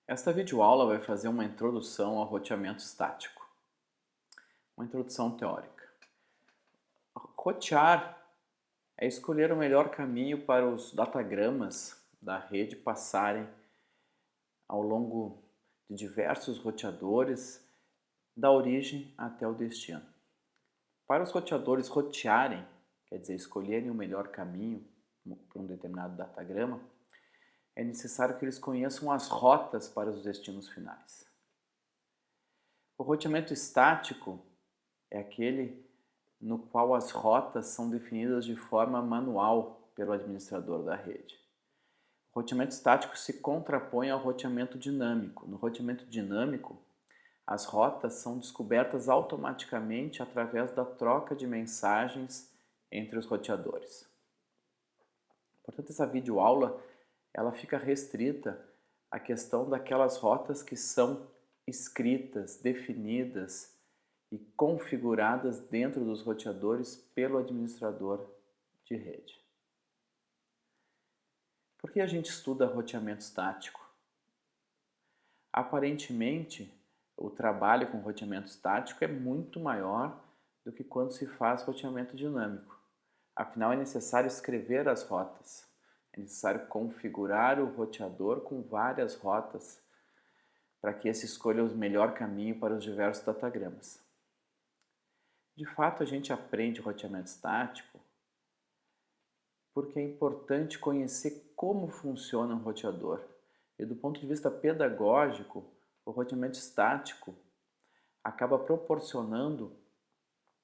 Esta videoaula vai fazer uma introdução ao roteamento estático, uma introdução teórica. Rotear é escolher o melhor caminho para os datagramas da rede passarem ao longo de diversos roteadores, da origem até o destino. Para os roteadores rotearem, quer dizer, escolherem o melhor caminho para um determinado datagrama, é necessário que eles conheçam as rotas para os destinos finais. O roteamento estático é aquele no qual as rotas são definidas de forma manual pelo administrador da rede. O roteamento estático se contrapõe ao roteamento dinâmico. No roteamento dinâmico, as rotas são descobertas automaticamente através da troca de mensagens entre os roteadores. Portanto, essa videoaula ela fica restrita à questão daquelas rotas que são escritas, definidas e configuradas dentro dos roteadores pelo administrador de rede. Por que a gente estuda roteamento estático? Aparentemente, o trabalho com roteamento estático é muito maior do que quando se faz roteamento dinâmico. Afinal, é necessário escrever as rotas, é necessário configurar o roteador com várias rotas para que esse escolha o melhor caminho para os diversos datagramas. De fato, a gente aprende roteamento estático porque é importante conhecer como funciona um roteador. E do ponto de vista pedagógico, o roteamento estático acaba proporcionando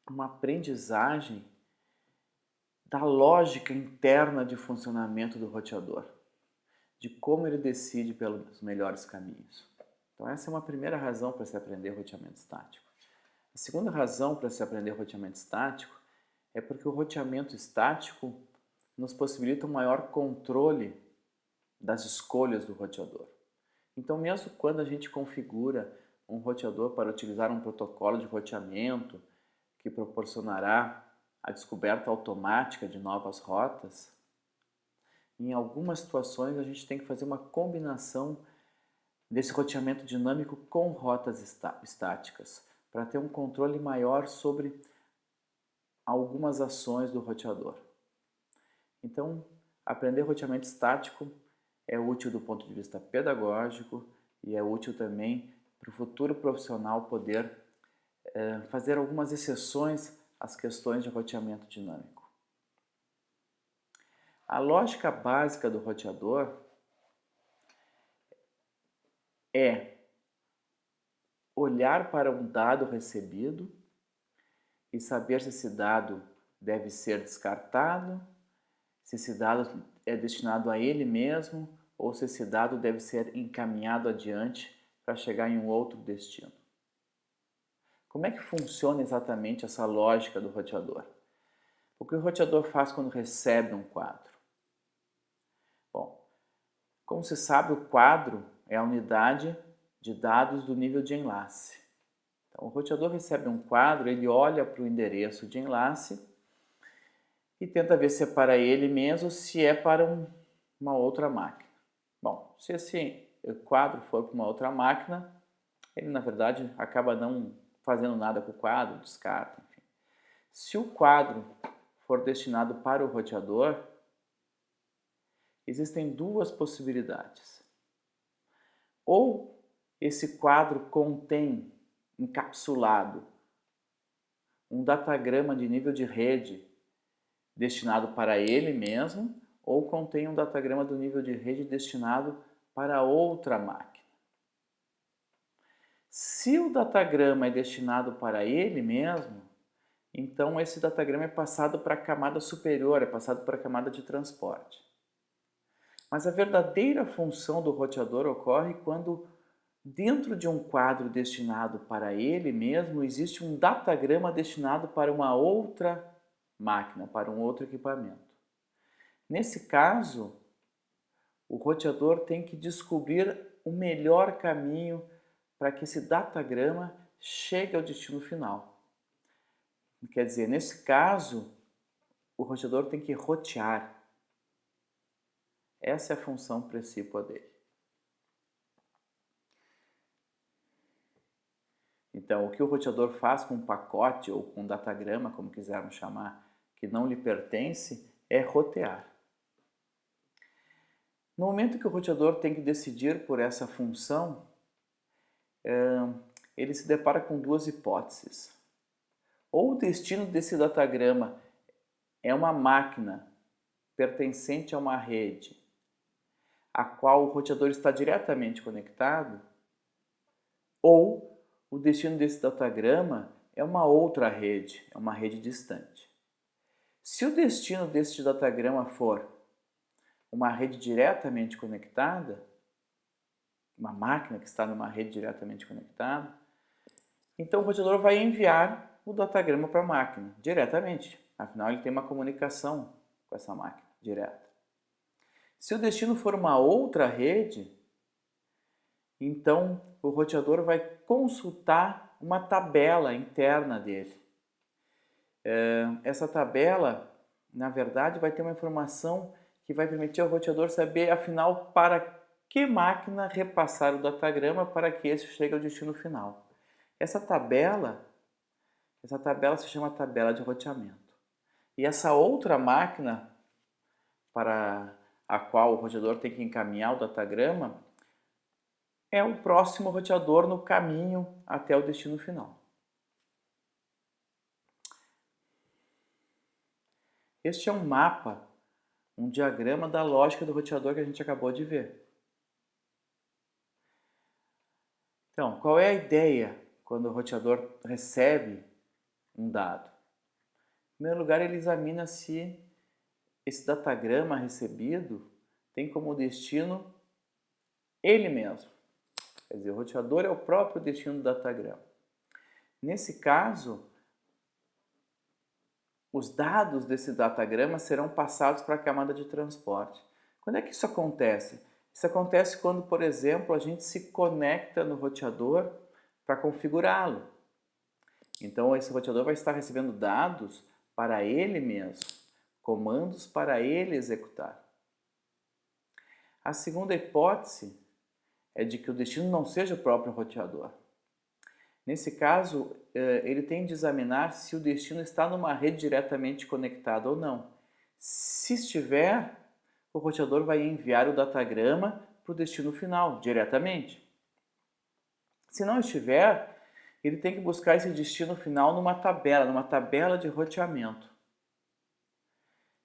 uma aprendizagem da lógica interna de funcionamento do roteador, de como ele decide pelos melhores caminhos. Então essa é uma primeira razão para se aprender roteamento estático. A segunda razão para se aprender roteamento estático é porque o roteamento estático nos possibilita um maior controle das escolhas do roteador. Então, mesmo quando a gente configura um roteador para utilizar um protocolo de roteamento que proporcionará a descoberta automática de novas rotas, em algumas situações a gente tem que fazer uma combinação desse roteamento dinâmico com rotas estáticas, para ter um controle maior sobre algumas ações do roteador. Então, aprender roteamento estático é útil do ponto de vista pedagógico e é útil também para o futuro profissional poder fazer algumas exceções às questões de roteamento dinâmico. A lógica básica do roteador é olhar para um dado recebido e saber se esse dado deve ser descartado, se esse dado é destinado a ele mesmo ou se esse dado deve ser encaminhado adiante para chegar em um outro destino. Como é que funciona exatamente essa lógica do roteador? O que o roteador faz quando recebe um quadro? Bom, como se sabe, o quadro é a unidade de dados do nível de enlace. Então, o roteador recebe um quadro, ele olha para o endereço de enlace e tenta ver se é para ele mesmo ou se é para uma outra máquina. Bom, se esse quadro for para uma outra máquina, ele na verdade acaba não fazendo nada com o quadro, descarta, enfim. Se o quadro for destinado para o roteador, existem duas possibilidades. Ou esse quadro contém encapsulado um datagrama de nível de rede destinado para ele mesmo, ou contém um datagrama do nível de rede destinado para outra máquina. Se o datagrama é destinado para ele mesmo, então esse datagrama é passado para a camada superior, é passado para a camada de transporte. Mas a verdadeira função do roteador ocorre quando, dentro de um quadro destinado para ele mesmo, existe um datagrama destinado para uma outra máquina, para um outro equipamento. Nesse caso, o roteador tem que descobrir o melhor caminho para que esse datagrama chegue ao destino final. Quer dizer, nesse caso, o roteador tem que rotear. Essa é a função principal dele. Então, o que o roteador faz com um pacote ou com um datagrama, como quisermos chamar, que não lhe pertence, é rotear. No momento que o roteador tem que decidir por essa função, ele se depara com duas hipóteses. Ou o destino desse datagrama é uma máquina pertencente a uma rede, a qual o roteador está diretamente conectado, ou o destino desse datagrama é uma outra rede, é uma rede distante. Se o destino deste datagrama for uma rede diretamente conectada, uma máquina que está numa rede diretamente conectada, então o roteador vai enviar o datagrama para a máquina diretamente. Afinal, ele tem uma comunicação com essa máquina direta. Se o destino for uma outra rede, então o roteador vai consultar uma tabela interna dele. Essa tabela, na verdade, vai ter uma informação que vai permitir ao roteador saber, afinal, para que máquina repassar o datagrama para que esse chegue ao destino final. Essa tabela se chama tabela de roteamento. E essa outra máquina para a qual o roteador tem que encaminhar o datagrama é o próximo roteador no caminho até o destino final. Este é um mapa, um diagrama da lógica do roteador que a gente acabou de ver. Então, qual é a ideia quando o roteador recebe um dado? Em primeiro lugar, ele examina se esse datagrama recebido tem como destino ele mesmo. Quer dizer, o roteador é o próprio destino do datagrama. Nesse caso, os dados desse datagrama serão passados para a camada de transporte. Quando é que isso acontece? Isso acontece quando, por exemplo, a gente se conecta no roteador para configurá-lo. Então, esse roteador vai estar recebendo dados para ele mesmo, comandos para ele executar. A segunda hipótese é de que o destino não seja o próprio roteador. Nesse caso, ele tem de examinar se o destino está numa rede diretamente conectada ou não. Se estiver, o roteador vai enviar o datagrama para o destino final, diretamente. Se não estiver, ele tem que buscar esse destino final numa tabela de roteamento.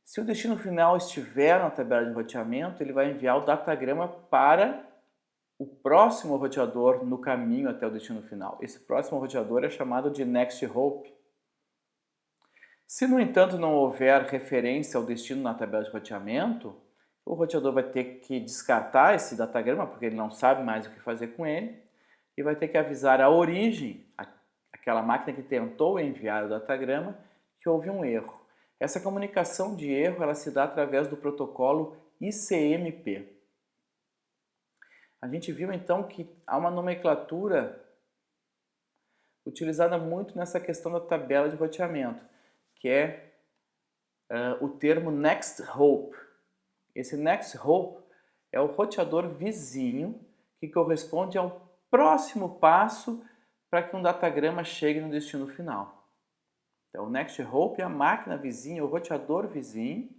Se o destino final estiver na tabela de roteamento, ele vai enviar o datagrama para o próximo roteador no caminho até o destino final. Esse próximo roteador é chamado de next hop. Se, no entanto, não houver referência ao destino na tabela de roteamento, o roteador vai ter que descartar esse datagrama, porque ele não sabe mais o que fazer com ele, e vai ter que avisar a origem, aquela máquina que tentou enviar o datagrama, que houve um erro. Essa comunicação de erro ela se dá através do protocolo ICMP. A gente viu então que há uma nomenclatura utilizada muito nessa questão da tabela de roteamento, que é o termo next hop. Esse next hop é o roteador vizinho que corresponde ao próximo passo para que um datagrama chegue no destino final. Então, o next hop é a máquina vizinha, o roteador vizinho,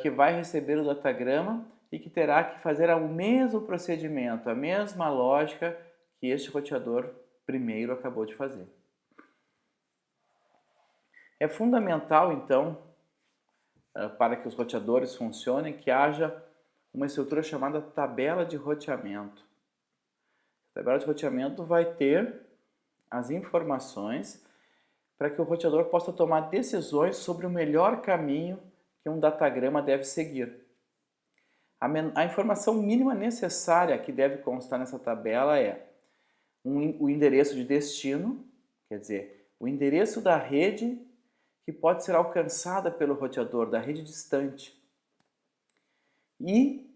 que vai receber o datagrama e que terá que fazer o mesmo procedimento, a mesma lógica que este roteador primeiro acabou de fazer. É fundamental, então, para que os roteadores funcionem, que haja uma estrutura chamada tabela de roteamento. A tabela de roteamento vai ter as informações para que o roteador possa tomar decisões sobre o melhor caminho que um datagrama deve seguir. A informação mínima necessária que deve constar nessa tabela é o endereço de destino, quer dizer, o endereço da rede que pode ser alcançada pelo roteador, da rede distante. E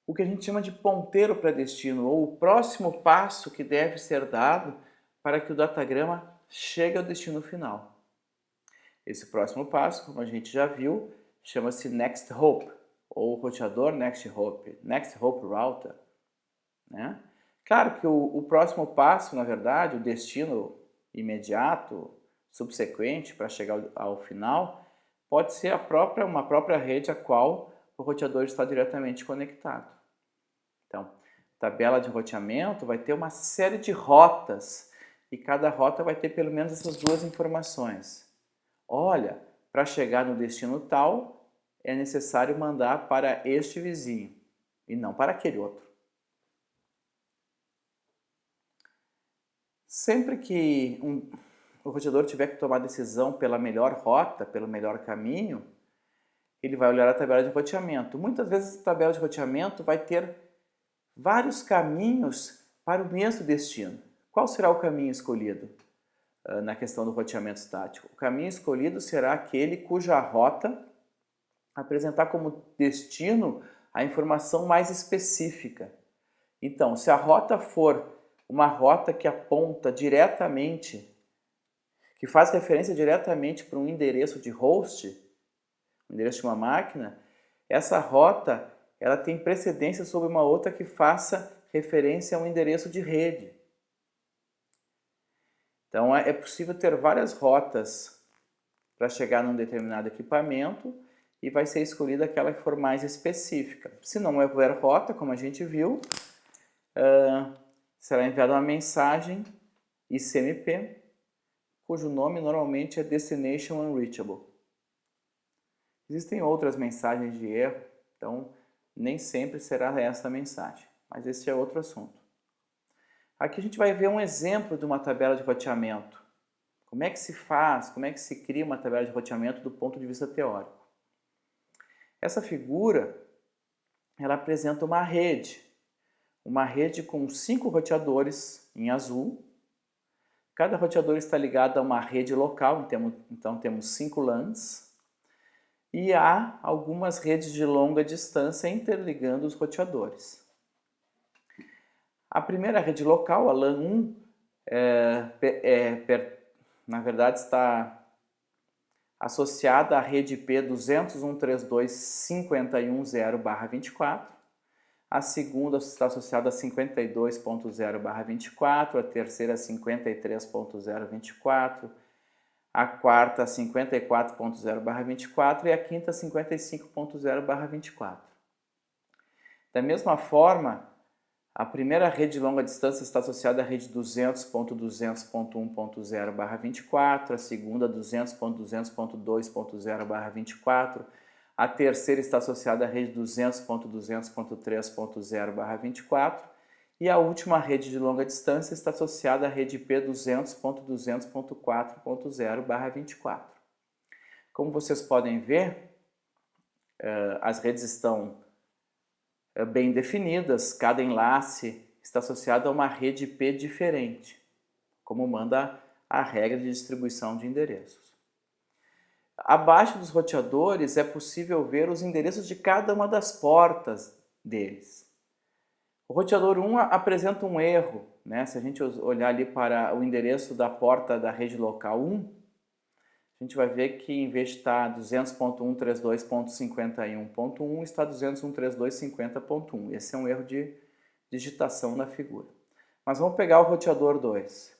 o que a gente chama de ponteiro para destino, ou o próximo passo que deve ser dado para que o datagrama chegue ao destino final. Esse próximo passo, como a gente já viu, chama-se next hop, ou roteador next hop router, né? Claro que o próximo passo, na verdade, o destino imediato, subsequente, para chegar ao final, pode ser uma própria rede a qual o roteador está diretamente conectado. Então, tabela de roteamento vai ter uma série de rotas e cada rota vai ter pelo menos essas duas informações. Olha, para chegar no destino tal, é necessário mandar para este vizinho e não para aquele outro. Sempre que o roteador tiver que tomar decisão pela melhor rota, pelo melhor caminho, ele vai olhar a tabela de roteamento. Muitas vezes a tabela de roteamento vai ter vários caminhos para o mesmo destino. Qual será o caminho escolhido na questão do roteamento estático? O caminho escolhido será aquele cuja rota apresentar como destino a informação mais específica. Então, se a rota for uma rota que aponta diretamente, que faz referência diretamente para um endereço de host, um endereço de uma máquina, essa rota ela tem precedência sobre uma outra que faça referência a um endereço de rede. Então é possível ter várias rotas para chegar num determinado equipamento e vai ser escolhida aquela que for mais específica. Se não houver rota, como a gente viu, será enviada uma mensagem ICMP, cujo nome normalmente é Destination Unreachable. Existem outras mensagens de erro, então nem sempre será essa a mensagem, mas esse é outro assunto. Aqui a gente vai ver um exemplo de uma tabela de roteamento. Como é que se faz, como é que se cria uma tabela de roteamento do ponto de vista teórico. Essa figura, ela apresenta uma rede com 5 roteadores em azul. Cada roteador está ligado a uma rede local, então temos 5 LANs. E há algumas redes de longa distância interligando os roteadores. A primeira rede local, a LAN 1, na verdade está associada à rede IP 201.132.51.0/24. A segunda está associada a 52.0/24, a terceira a 53.0/24, a quarta a 54.0/24 e a quinta a 55.0/24. Da mesma forma, a primeira rede de longa distância está associada à rede 200.200.1.0/24, a segunda 200.200.2.0/24, a terceira está associada à rede 200.200.3.0/24 e a última rede de longa distância está associada à rede IP 200.200.4.0/24. Como vocês podem ver, as redes estão bem definidas, cada enlace está associado a uma rede IP diferente, como manda a regra de distribuição de endereços. Abaixo dos roteadores é possível ver os endereços de cada uma das portas deles. O roteador 1 apresenta um erro, né? Se a gente olhar ali para o endereço da porta da rede local 1, a gente vai ver que em vez de estar 200.132.51.1, está 201.132.50.1. Esse é um erro de digitação na figura. Mas vamos pegar o roteador 2.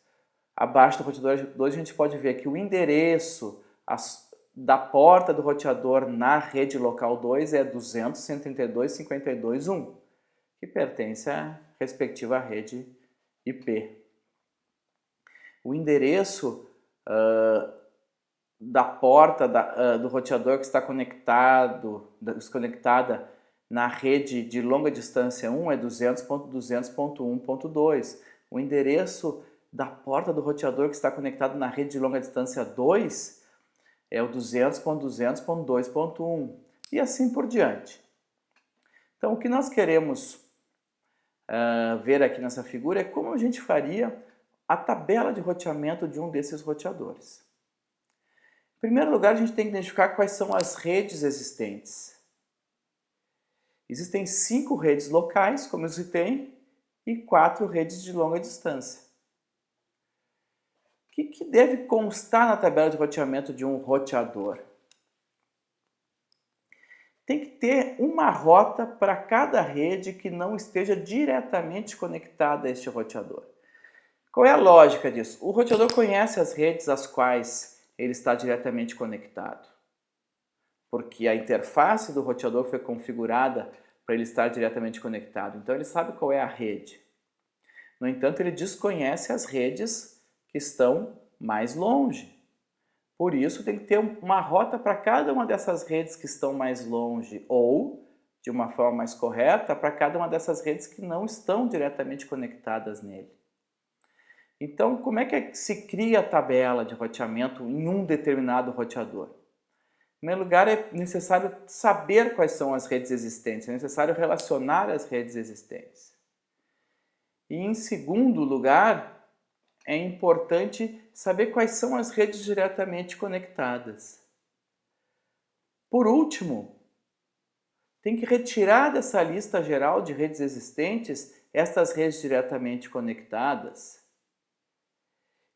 Abaixo do roteador 2 a gente pode ver que o endereço da porta do roteador na rede local 2 é 200.132.52.1, que pertence à respectiva rede IP. O endereço da porta do roteador que está desconectada na rede de longa distância 1 é 200.200.1.2. O endereço da porta do roteador que está conectado na rede de longa distância 2 é o 200.200.2.1 e assim por diante. Então, o que nós queremos ver aqui nessa figura é como a gente faria a tabela de roteamento de um desses roteadores. Em primeiro lugar, a gente tem que identificar quais são as redes existentes. Existem 5 redes locais, como eu citei, e 4 redes de longa distância. O que deve constar na tabela de roteamento de um roteador? tem que ter uma rota para cada rede que não esteja diretamente conectada a este roteador. Qual é a lógica disso? O roteador conhece as redes às quais ele está diretamente conectado, porque a interface do roteador foi configurada para ele estar diretamente conectado. Então ele sabe qual é a rede. No entanto, ele desconhece as redes que estão mais longe. Por isso, tem que ter uma rota para cada uma dessas redes que estão mais longe ou, de uma forma mais correta, para cada uma dessas redes que não estão diretamente conectadas nele. Então, como é que se cria a tabela de roteamento em um determinado roteador? Em primeiro lugar, é necessário saber quais são as redes existentes, é necessário relacionar as redes existentes. E em segundo lugar, é importante saber quais são as redes diretamente conectadas. Por último, tem que retirar dessa lista geral de redes existentes estas redes diretamente conectadas.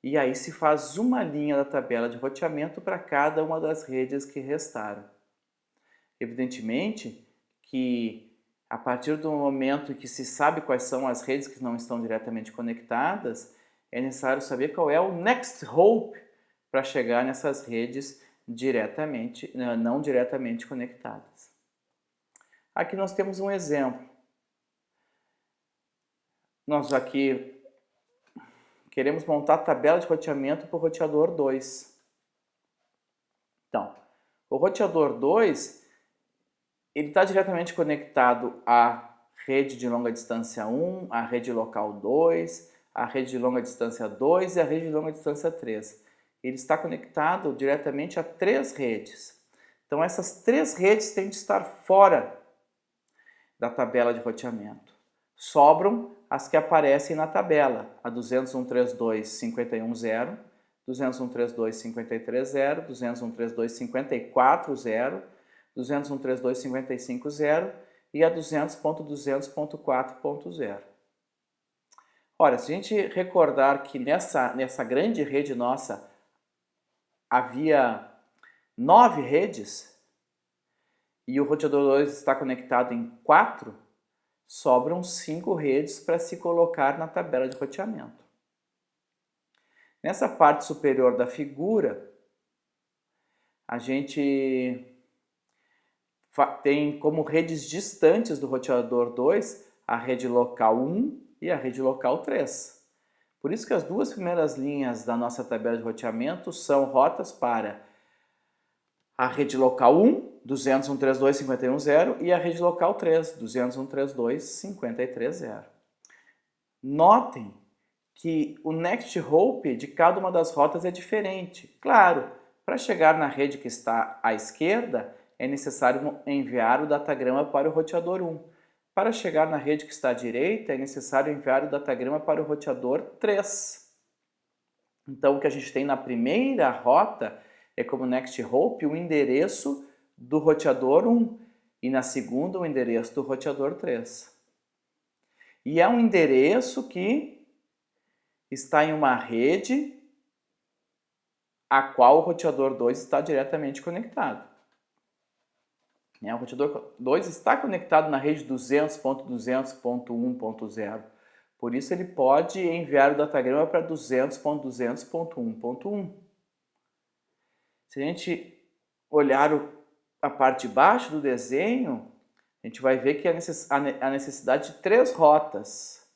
E aí se faz uma linha da tabela de roteamento para cada uma das redes que restaram. Evidentemente que a partir do momento em que se sabe quais são as redes que não estão diretamente conectadas, é necessário saber qual é o next hop para chegar nessas redes não diretamente conectadas. Aqui nós temos um exemplo. Nós aqui queremos montar a tabela de roteamento para o roteador 2. Então, o roteador 2 ele está diretamente conectado à rede de longa distância 1, à rede local 2, à rede de longa distância 2 e à rede de longa distância 3. Ele está conectado diretamente a 3 redes. Então, essas 3 redes têm de estar fora da tabela de roteamento. Sobram as que aparecem na tabela, a 201.32.51.0, 201.32.53.0, 201.32.54.0, 201.32.55.0 e a 200.200.4.0. Ora, se a gente recordar que nessa grande rede nossa havia 9 redes e o roteador 2 está conectado em 4, sobram 5 redes para se colocar na tabela de roteamento. Nessa parte superior da figura, a gente tem como redes distantes do roteador 2 a rede local 1 e a rede local 3. Por isso que as duas primeiras linhas da nossa tabela de roteamento são rotas para a rede local 1, 201.32.51.0 e a rede local 3, 201.32.53.0. Notem que o next hop de cada uma das rotas é diferente. Claro, para chegar na rede que está à esquerda, é necessário enviar o datagrama para o roteador 1. Para chegar na rede que está à direita, é necessário enviar o datagrama para o roteador 3. Então, o que a gente tem na primeira rota é como next hop o endereço do roteador 1 e na segunda o endereço do roteador 3. E é um endereço que está em uma rede a qual o roteador 2 está diretamente conectado. O roteador 2 está conectado na rede 200.200.1.0. Por isso ele pode enviar o datagrama para 200.200.1.1. Se a gente olhar a parte de baixo do desenho, a gente vai ver que há a necessidade de 3 rotas.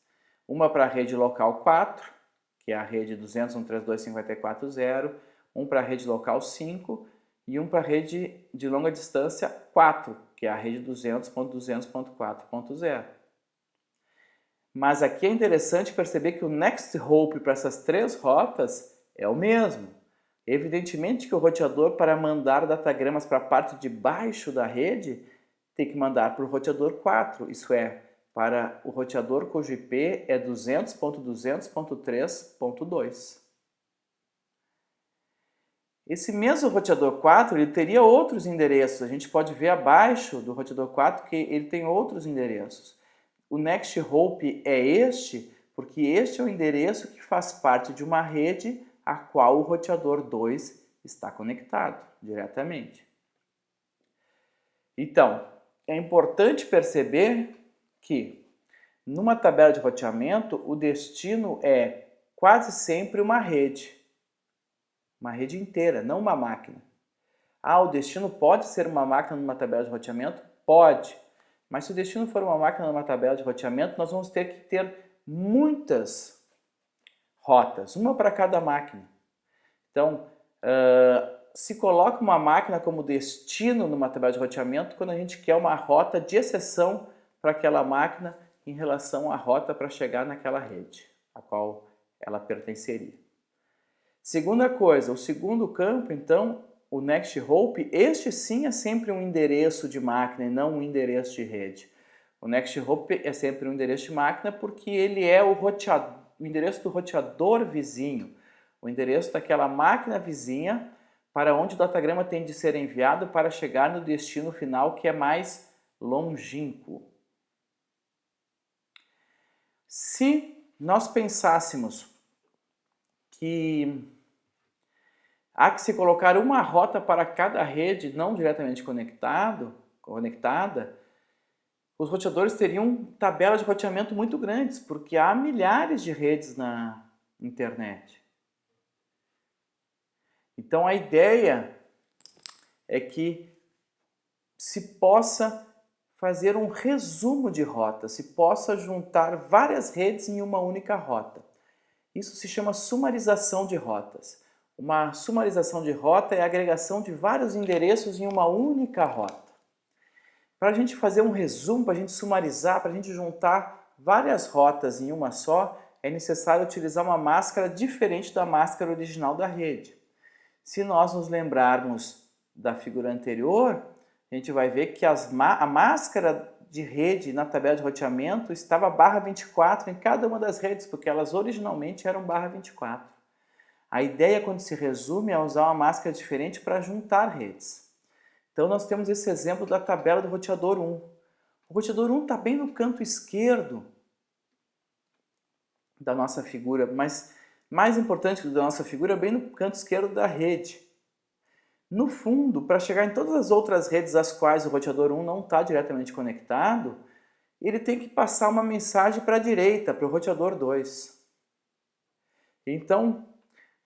Uma para a rede local 4, que é a rede 201.32.54.0, um para a rede local 5 e um para a rede de longa distância 4, que é a rede 200.200.4.0. Mas aqui é interessante perceber que o next hop para essas 3 rotas é o mesmo. Evidentemente que o roteador, para mandar datagramas para a parte de baixo da rede, tem que mandar para o roteador 4, isso é, para o roteador cujo IP é 200.200.3.2. Esse mesmo roteador 4 ele teria outros endereços. A gente pode ver abaixo do roteador 4 que ele tem outros endereços. O next hop é este porque este é o endereço que faz parte de uma rede a qual o roteador 2 está conectado diretamente. Então, é importante perceber que numa tabela de roteamento o destino é quase sempre uma rede inteira, não uma máquina. Ah, o destino pode ser uma máquina numa tabela de roteamento? Pode. Mas se o destino for uma máquina numa tabela de roteamento, nós vamos ter que ter muitas rotas, uma para cada máquina. Então, se coloca uma máquina como destino numa tabela de roteamento quando a gente quer uma rota de exceção para aquela máquina em relação à rota para chegar naquela rede, a qual ela pertenceria. Segunda coisa, o segundo campo, então, o Next Hop, este sim é sempre um endereço de máquina e não um endereço de rede. O Next Hop é sempre um endereço de máquina porque ele é o endereço do roteador vizinho, o endereço daquela máquina vizinha para onde o datagrama tem de ser enviado para chegar no destino final que é mais longínquo. Se nós pensássemos que há que se colocar uma rota para cada rede não diretamente conectada, os roteadores teriam tabelas de roteamento muito grandes, porque há milhares de redes na internet. Então a ideia é que se possa fazer um resumo de rotas, se possa juntar várias redes em uma única rota. Isso se chama sumarização de rotas. Uma sumarização de rota é a agregação de vários endereços em uma única rota. Para a gente fazer um resumo, para a gente sumarizar, para a gente juntar várias rotas em uma só, é necessário utilizar uma máscara diferente da máscara original da rede. Se nós nos lembrarmos da figura anterior, a gente vai ver que a máscara de rede na tabela de roteamento estava barra 24 em cada uma das redes, porque elas originalmente eram barra 24. A ideia, quando se resume, é usar uma máscara diferente para juntar redes. Então, nós temos esse exemplo da tabela do roteador 1. O roteador 1 está bem no canto esquerdo da nossa figura, mas mais importante que da nossa figura, bem no canto esquerdo da rede. No fundo, para chegar em todas as outras redes às quais o roteador 1 não está diretamente conectado, ele tem que passar uma mensagem para a direita, para o roteador 2. Então,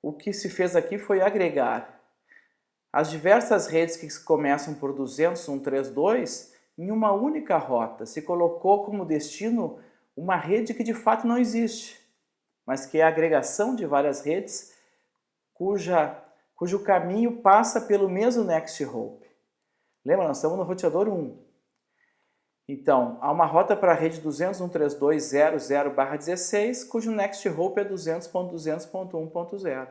o que se fez aqui foi agregar as diversas redes que começam por 200, 132, em uma única rota. Se colocou como destino uma rede que de fato não existe, mas que é a agregação de várias redes cujo caminho passa pelo mesmo Next Hop. Lembra, nós estamos no roteador 1. Então, há uma rota para a rede 200.132.00/16, cujo Next Hop é 200.200.1.0.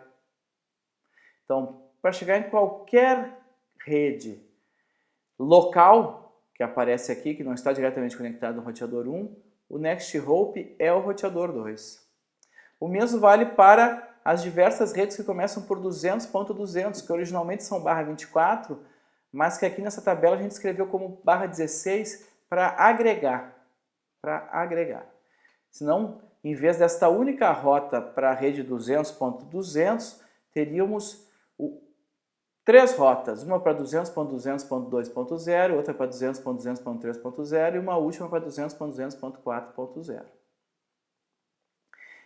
Então, para chegar em qualquer rede local, que aparece aqui, que não está diretamente conectado no roteador 1, o Next Hop é o roteador 2. O mesmo vale para as diversas redes que começam por 200.200, que originalmente são barra 24, mas que aqui nessa tabela a gente escreveu como barra 16 para agregar. Senão, em vez desta única rota para a rede 200.200, teríamos três rotas, uma para 200.200.2.0, outra para 200.200.3.0 e uma última para 200.200.4.0.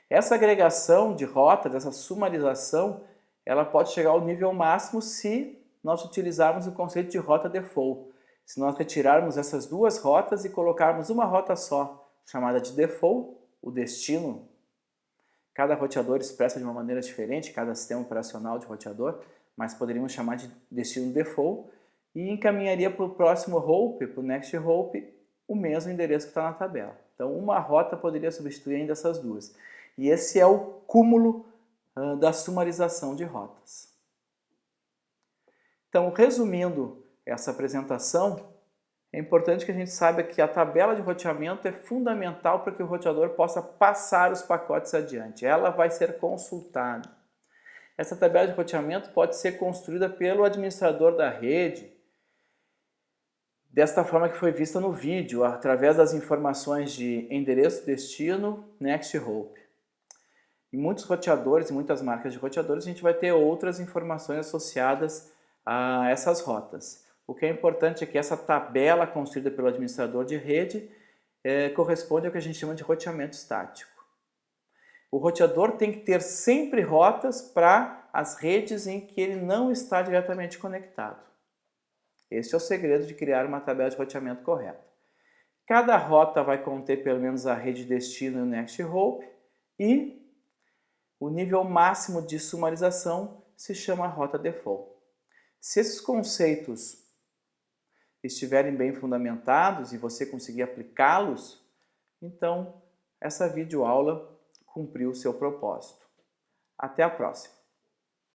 Essa agregação de rotas, essa sumarização, ela pode chegar ao nível máximo se nós utilizarmos o conceito de rota default. Se nós retirarmos essas duas rotas e colocarmos uma rota só, chamada de default, o destino, cada roteador expressa de uma maneira diferente, cada sistema operacional de roteador, mas poderíamos chamar de destino default, e encaminharia para o próximo hop, para o next hop, o mesmo endereço que está na tabela. Então, uma rota poderia substituir ainda essas duas. E esse é o cúmulo da sumarização de rotas. Então, resumindo essa apresentação, é importante que a gente saiba que a tabela de roteamento é fundamental para que o roteador possa passar os pacotes adiante. Ela vai ser consultada. Essa tabela de roteamento pode ser construída pelo administrador da rede, desta forma que foi vista no vídeo, através das informações de endereço, destino, next hop. Em muitos roteadores, em muitas marcas de roteadores, a gente vai ter outras informações associadas a essas rotas. O que é importante é que essa tabela construída pelo administrador de rede corresponde ao que a gente chama de roteamento estático. O roteador tem que ter sempre rotas para as redes em que ele não está diretamente conectado. Esse é o segredo de criar uma tabela de roteamento correta. Cada rota vai conter pelo menos a rede destino e o next hop, e o nível máximo de sumarização se chama rota default. Se esses conceitos estiverem bem fundamentados e você conseguir aplicá-los, então essa videoaula cumpriu o seu propósito. Até a próxima!